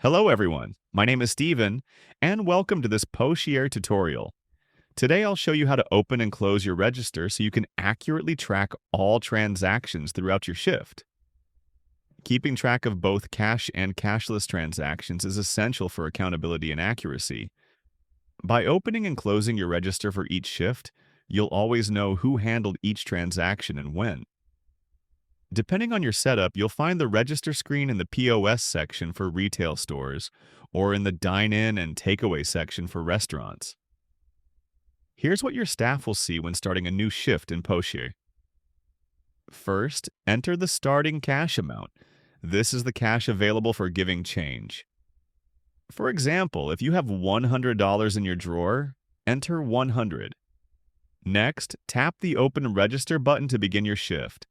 Hello everyone, my name is Steven, and welcome to this Poshier tutorial. Today I'll show you how to open and close your register so you can accurately track all transactions throughout your shift. Keeping track of both cash and cashless transactions is essential for accountability and accuracy. By opening and closing your register for each shift, you'll always know who handled each transaction and when. Depending on your setup, you'll find the register screen in the POS section for retail stores or in the dine-in and takeaway section for restaurants. Here's what your staff will see when starting a new shift in Poshier. First, enter the starting cash amount. This is the cash available for giving change. For example, if you have $100 in your drawer, enter 100. Next, tap the Open Register button to begin your shift.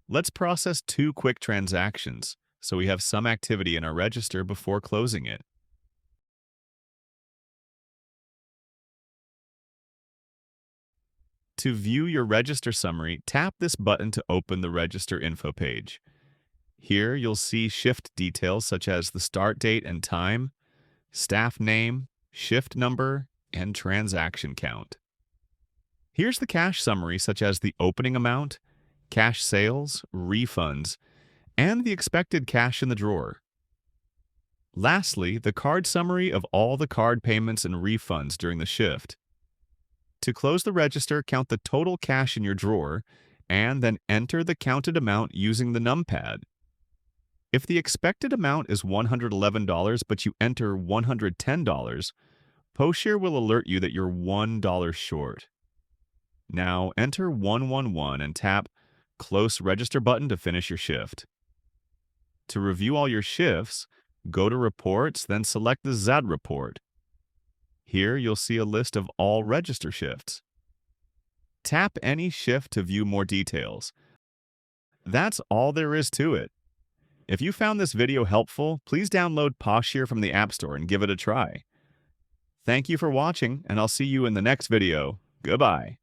Let's process two quick transactions, so we have some activity in our register before closing it. To view your register summary, tap this button to open the register info page. Here you'll see shift details such as the start date and time, staff name, shift number, and transaction count. Here's the cash summary such as the opening amount, cash sales, refunds, and the expected cash in the drawer. Lastly, the card summary of all the card payments and refunds during the shift. To close the register, count the total cash in your drawer and then enter the counted amount using the numpad. If the expected amount is $111 but you enter $110, Poshier will alert you that you're $1 short. Now enter 111 and tap Close Register button to finish your shift. To review all your shifts, go to Reports, then select the Z report. Here you'll see a list of all register shifts. Tap any shift to view more details. That's all there is to it. If you found this video helpful, please download Poshier from the App Store and give it a try. Thank you for watching, and I'll see you in the next video. Goodbye.